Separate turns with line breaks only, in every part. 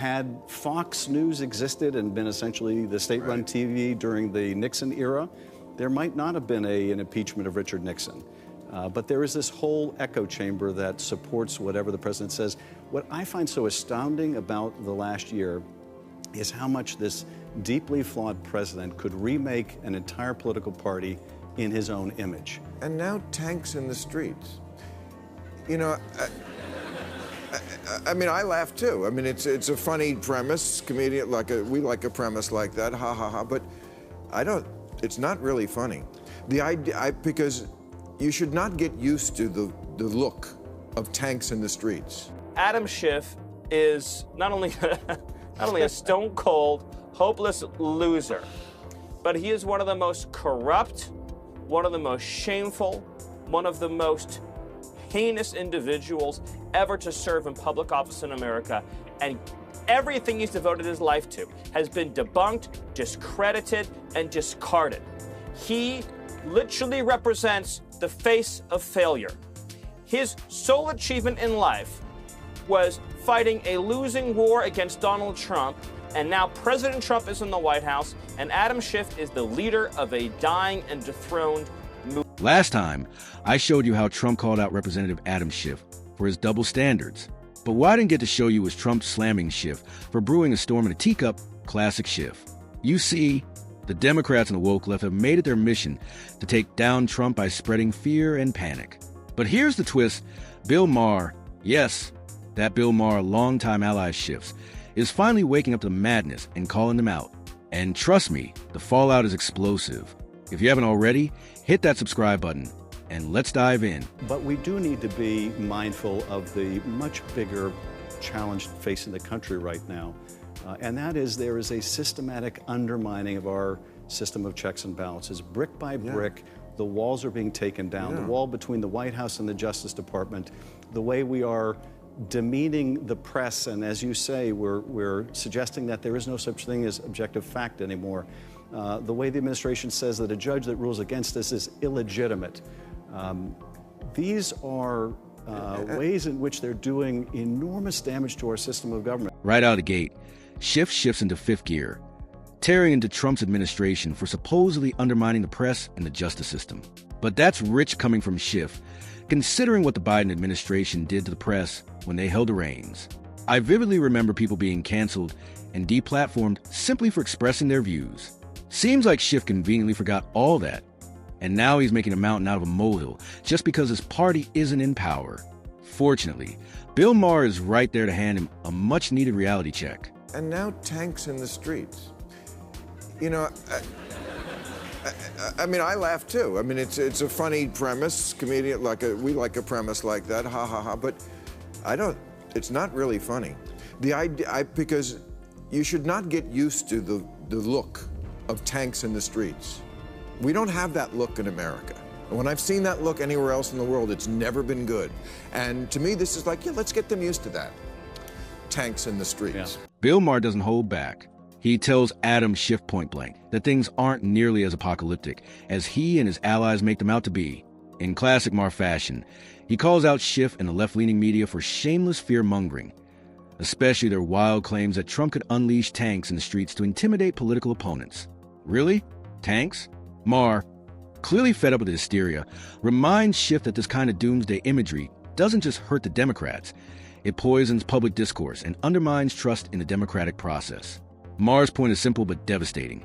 Had Fox News existed and been essentially the state-run TV during the Nixon era, there might not have been an impeachment of Richard Nixon. But there is this whole echo chamber that supports whatever the president says. What I find so astounding about the last year is how much this deeply flawed president could remake an entire political party in his own image.
And now tanks in the streets. You know, I mean, I laugh too. I mean, it's a funny premise, comedian, we like a premise like that, ha ha ha. But it's not really funny. The idea, because you should not get used to the look of tanks in the streets.
Adam Schiff is not only a stone cold, hopeless loser, but he is one of the most corrupt, one of the most shameful, one of the most heinous individuals ever to serve in public office in America. And everything he's devoted his life to has been debunked, discredited, and discarded. He literally represents the face of failure. His sole achievement in life was fighting a losing war against Donald Trump, and now President Trump is in the White House, and Adam Schiff is the leader of a dying and dethroned movement.
Last time, I showed you how Trump called out Representative Adam Schiff for his double standards. But what I didn't get to show you was Trump slamming Schiff for brewing a storm in a teacup, classic Schiff. You see, the Democrats and the woke left have made it their mission to take down Trump by spreading fear and panic. But here's the twist. Bill Maher, yes, that Bill Maher, longtime ally of Schiff's, is finally waking up to the madness and calling them out. And trust me, the fallout is explosive. If you haven't already, hit that subscribe button and let's dive in.
But we do need to be mindful of the much bigger challenge facing the country right now. And that is there is a systematic undermining of our system of checks and balances. Brick by brick, the walls are being taken down. The wall between the White House and the Justice Department, the way we are demeaning the press, and as you say, we're suggesting that there is no such thing as objective fact anymore. The way the administration says that a judge that rules against us is illegitimate. These are ways in which they're doing enormous damage to our system of government.
Right out of the gate, Schiff shifts into fifth gear, tearing into Trump's administration for supposedly undermining the press and the justice system. But that's rich coming from Schiff, considering what the Biden administration did to the press when they held the reins. I vividly remember people being canceled and deplatformed simply for expressing their views. Seems like Schiff conveniently forgot all that, and now he's making a mountain out of a molehill just because his party isn't in power. Fortunately, Bill Maher is right there to hand him a much-needed reality check.
And now tanks in the streets. You know, I mean, I laugh too. I mean, it's a funny premise, comedian, we like a premise like that, ha ha ha. But it's not really funny. The idea, because you should not get used to the look of tanks in the streets. We don't have that look in America. And when I've seen that look anywhere else in the world, it's never been good. And to me, this is like, yeah, let's get them used to that. Tanks in the streets.
Yeah. Bill Maher doesn't hold back. He tells Adam Schiff point blank that things aren't nearly as apocalyptic as he and his allies make them out to be. In classic Maher fashion, he calls out Schiff and the left-leaning media for shameless fear-mongering, especially their wild claims that Trump could unleash tanks in the streets to intimidate political opponents. Really? Tanks? Maher, clearly fed up with the hysteria, reminds Schiff that this kind of doomsday imagery doesn't just hurt the Democrats, it poisons public discourse and undermines trust in the democratic process. Maher's point is simple but devastating.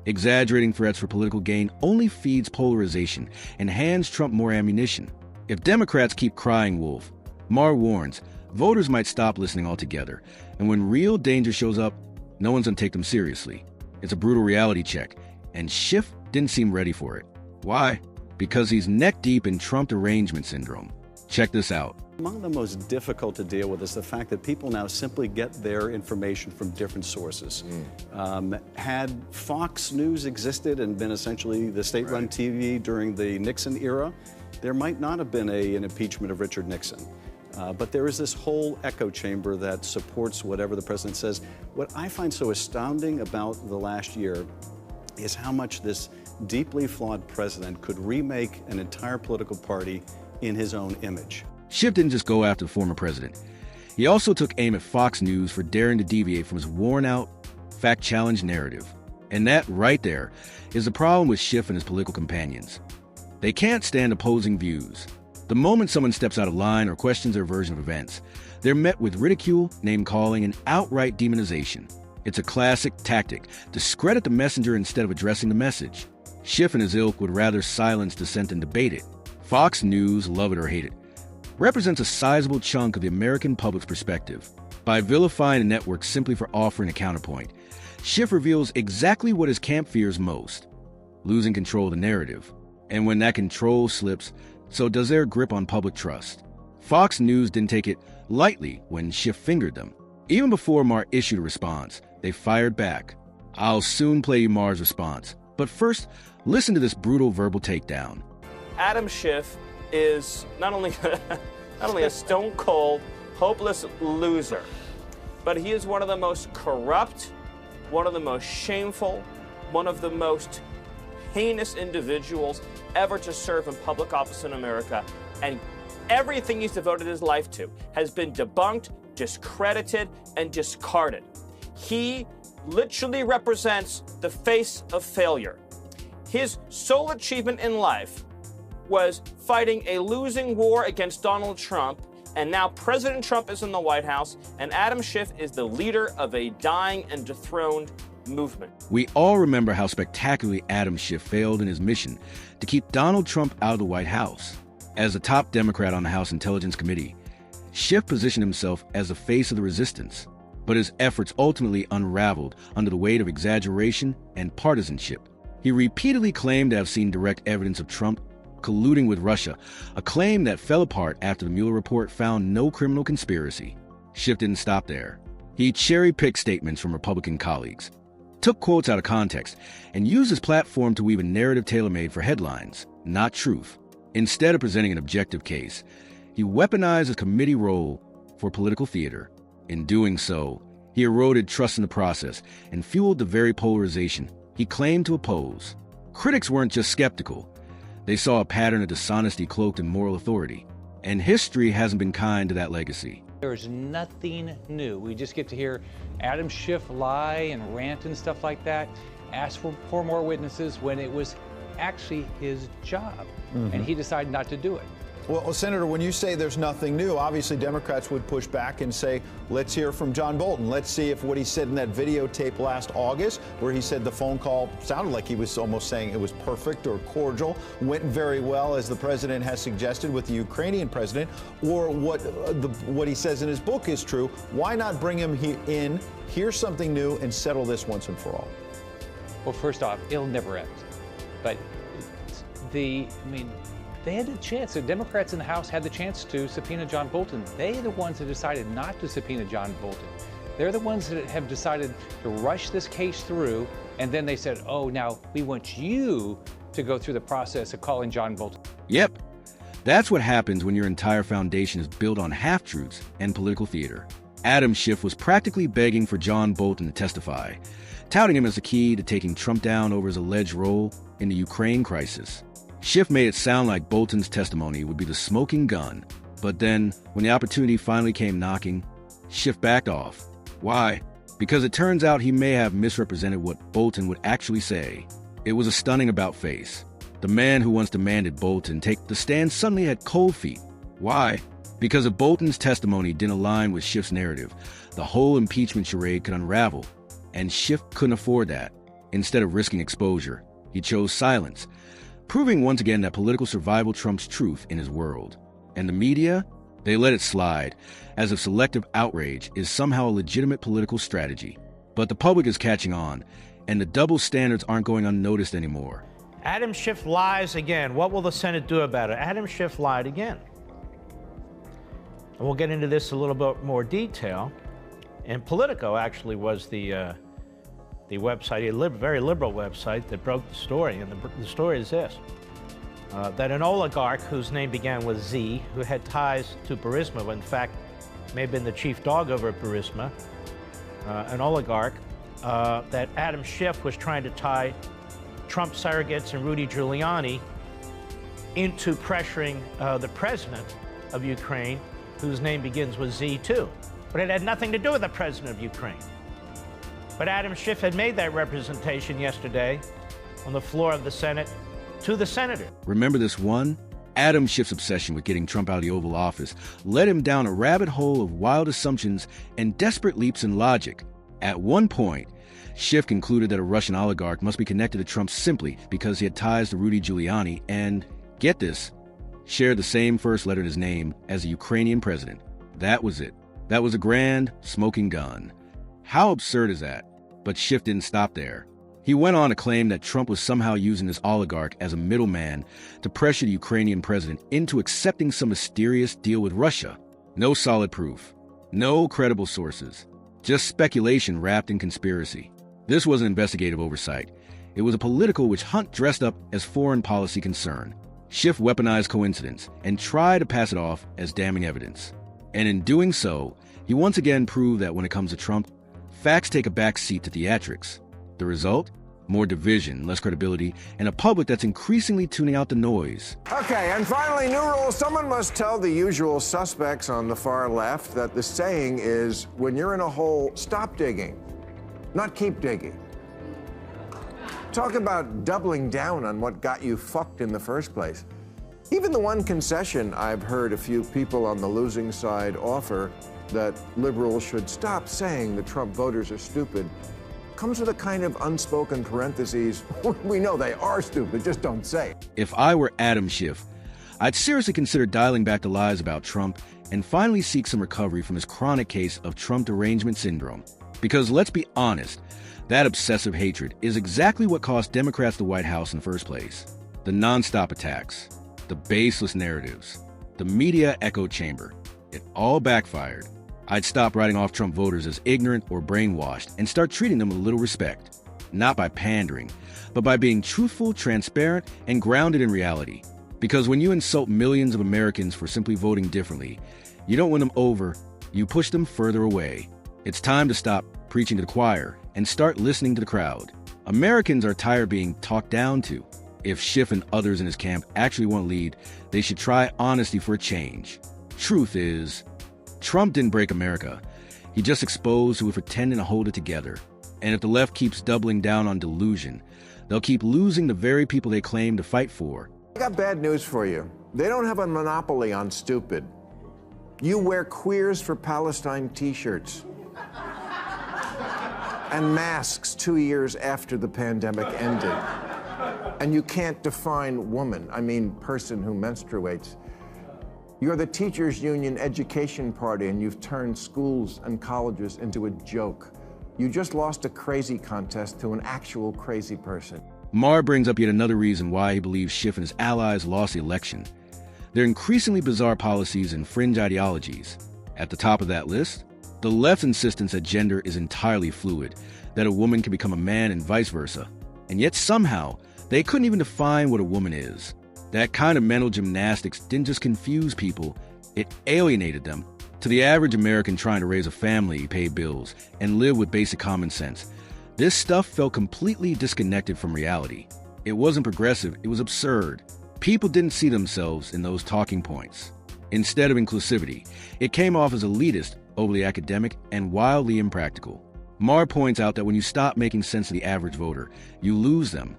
Exaggerating threats for political gain only feeds polarization and hands Trump more ammunition. If Democrats keep crying wolf, Maher warns, voters might stop listening altogether, and when real danger shows up, no one's gonna take them seriously. It's a brutal reality check, and Schiff didn't seem ready for it. Why? Because he's neck-deep in Trump derangement syndrome. Check this out.
Among the most difficult to deal with is the fact that people now simply get their information from different sources. Had Fox News existed and been essentially the state-run TV during the Nixon era, there might not have been an impeachment of Richard Nixon. But there is this whole echo chamber that supports whatever the president says. What I find so astounding about the last year is how much this deeply flawed president could remake an entire political party in his own image.
Schiff didn't just go after the former president. He also took aim at Fox News for daring to deviate from his worn-out, fact-challenged narrative. And that, right there, is the problem with Schiff and his political companions. They can't stand opposing views. The moment someone steps out of line or questions their version of events, they're met with ridicule, name-calling, and outright demonization. It's a classic tactic: discredit the messenger instead of addressing the message. Schiff and his ilk would rather silence dissent than debate it. Fox News, love it or hate it, represents a sizable chunk of the American public's perspective. By vilifying a network simply for offering a counterpoint, Schiff reveals exactly what his camp fears most: losing control of the narrative. And when that control slips, so does their grip on public trust. Fox News didn't take it lightly when Schiff fingered them. Even before Maher issued a response, they fired back. I'll soon play you Maher's response, but first, listen to this brutal verbal takedown.
Adam Schiff is not only a stone-cold, hopeless loser, but he is one of the most corrupt, one of the most shameful, one of the most heinous individuals ever to serve in public office in America. And everything he's devoted his life to has been debunked, discredited, and discarded. He literally represents the face of failure. His sole achievement in life was fighting a losing war against Donald Trump, and now President Trump is in the White House, and Adam Schiff is the leader of a dying and dethroned movement.
We all remember how spectacularly Adam Schiff failed in his mission to keep Donald Trump out of the White House. As a top Democrat on the House Intelligence Committee, Schiff positioned himself as the face of the resistance, but his efforts ultimately unraveled under the weight of exaggeration and partisanship. He repeatedly claimed to have seen direct evidence of Trump colluding with Russia, a claim that fell apart after the Mueller report found no criminal conspiracy. Schiff didn't stop there. He cherry-picked statements from Republican colleagues, took quotes out of context, and used his platform to weave a narrative tailor-made for headlines, not truth. Instead of presenting an objective case, he weaponized his committee role for political theater. In doing so, he eroded trust in the process and fueled the very polarization he claimed to oppose. Critics weren't just skeptical. They saw a pattern of dishonesty cloaked in moral authority, and history hasn't been kind to that legacy.
There's nothing new. We just get to hear Adam Schiff lie and rant and stuff like that, ask for more witnesses when it was actually his job, and he decided not to do it.
Well, Senator, when you say there's nothing new, obviously Democrats would push back and say, let's hear from John Bolton. Let's see if what he said in that videotape last August, where he said the phone call sounded like he was almost saying it was perfect or cordial, went very well, as the president has suggested with the Ukrainian president, or what he says in his book is true. Why not bring him in, hear something new, and settle this once and for all?
Well, first off, it'll never end. But they had the chance. The Democrats in the House had the chance to subpoena John Bolton. They're the ones that decided not to subpoena John Bolton. They're the ones that have decided to rush this case through, and then they said, oh, now we want you to go through the process of calling John Bolton.
Yep. That's what happens when your entire foundation is built on half-truths and political theater. Adam Schiff was practically begging for John Bolton to testify, touting him as the key to taking Trump down over his alleged role in the Ukraine crisis. Schiff made it sound like Bolton's testimony would be the smoking gun, but then, when the opportunity finally came knocking, Schiff backed off. Why? Because it turns out he may have misrepresented what Bolton would actually say. It was a stunning about-face. The man who once demanded Bolton take the stand suddenly had cold feet. Why? Because if Bolton's testimony didn't align with Schiff's narrative, the whole impeachment charade could unravel, and Schiff couldn't afford that. Instead of risking exposure, he chose silence, proving once again that political survival trumps truth in his world. And the media? They let it slide, as if selective outrage is somehow a legitimate political strategy. But the public is catching on, and the double standards aren't going unnoticed anymore.
Adam Schiff lies again. What will the Senate do about it? Adam Schiff lied again. And we'll get into this a little bit more detail. And Politico actually was the website, a very liberal website that broke the story. And the story is this, that an oligarch whose name began with Z, who had ties to Burisma, in fact, may have been the chief dog over at Burisma, an oligarch, that Adam Schiff was trying to tie Trump surrogates and Rudy Giuliani into pressuring the president of Ukraine, whose name begins with Z too. but it had nothing to do with the president of Ukraine. But Adam Schiff had made that representation yesterday on the floor of the Senate to the senator.
Remember this one? Adam Schiff's obsession with getting Trump out of the Oval Office led him down a rabbit hole of wild assumptions and desperate leaps in logic. At one point, Schiff concluded that a Russian oligarch must be connected to Trump simply because he had ties to Rudy Giuliani and, get this, shared the same first letter in his name as the Ukrainian president. That was it. That was a grand, smoking gun. How absurd is that? But Schiff didn't stop there. He went on to claim that Trump was somehow using this oligarch as a middleman to pressure the Ukrainian president into accepting some mysterious deal with Russia. No solid proof. No credible sources. Just speculation wrapped in conspiracy. This was an investigative oversight. It was a political witch hunt dressed up as foreign policy concern. Schiff weaponized coincidence and tried to pass it off as damning evidence. And in doing so, he once again proved that when it comes to Trump, facts take a back seat to theatrics. The result? More division, less credibility, and a public that's increasingly tuning out the noise.
Okay, and finally, new rule. Someone must tell the usual suspects on the far left that the saying is, when you're in a hole, stop digging, not keep digging. Talk about doubling down on what got you fucked in the first place. Even the one concession I've heard a few people on the losing side offer, that liberals should stop saying the Trump voters are stupid, comes with a kind of unspoken parentheses. We know they are stupid, just don't say it.
If I were Adam Schiff, I'd seriously consider dialing back the lies about Trump and finally seek some recovery from his chronic case of Trump derangement syndrome. Because let's be honest, that obsessive hatred is exactly what cost Democrats the White House in the first place. The nonstop attacks, the baseless narratives, the media echo chamber. It all backfired. I'd stop writing off Trump voters as ignorant or brainwashed and start treating them with a little respect. Not by pandering, but by being truthful, transparent, and grounded in reality. Because when you insult millions of Americans for simply voting differently, you don't win them over, you push them further away. It's time to stop preaching to the choir and start listening to the crowd. Americans are tired of being talked down to. If Schiff and others in his camp actually want to lead, they should try honesty for a change. Truth is, Trump didn't break America. He just exposed who are pretending to hold it together. And if the left keeps doubling down on delusion, they'll keep losing the very people they claim to fight for.
I got bad news for you. They don't have a monopoly on stupid. You wear Queers for Palestine t-shirts and masks 2 years after the pandemic ended. And you can't define woman, I mean person who menstruates. You're the teachers' union education party, and you've turned schools and colleges into a joke. You just lost a crazy contest to an actual crazy person.
Maher brings up yet another reason why he believes Schiff and his allies lost the election. Their increasingly bizarre policies and fringe ideologies. At the top of that list, the left's insistence that gender is entirely fluid, that a woman can become a man and vice versa. And yet somehow, they couldn't even define what a woman is. That kind of mental gymnastics didn't just confuse people, it alienated them. To the average American trying to raise a family, pay bills, and live with basic common sense, this stuff felt completely disconnected from reality. It wasn't progressive, it was absurd. People didn't see themselves in those talking points. Instead of inclusivity, it came off as elitist, overly academic, and wildly impractical. Maher points out that when you stop making sense of the average voter, you lose them.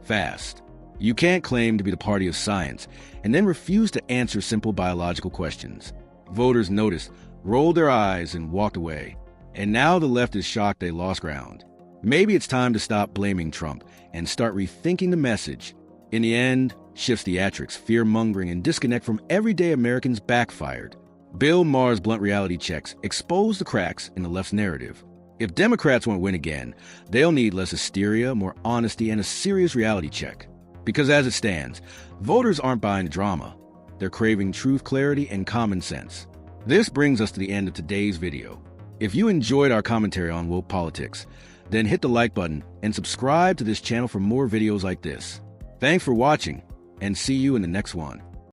Fast. You can't claim to be the party of science and then refuse to answer simple biological questions. Voters noticed, rolled their eyes, and walked away. And now the left is shocked they lost ground. Maybe it's time to stop blaming Trump and start rethinking the message. In the end, Schiff's theatrics, fear-mongering, and disconnect from everyday Americans backfired. Bill Maher's blunt reality checks expose the cracks in the left's narrative. If Democrats want to win again, they'll need less hysteria, more honesty, and a serious reality check. Because as it stands, voters aren't buying drama. They're craving truth, clarity, and common sense. This brings us to the end of today's video. If you enjoyed our commentary on woke politics, then hit the like button and subscribe to this channel for more videos like this. Thanks for watching, and see you in the next one.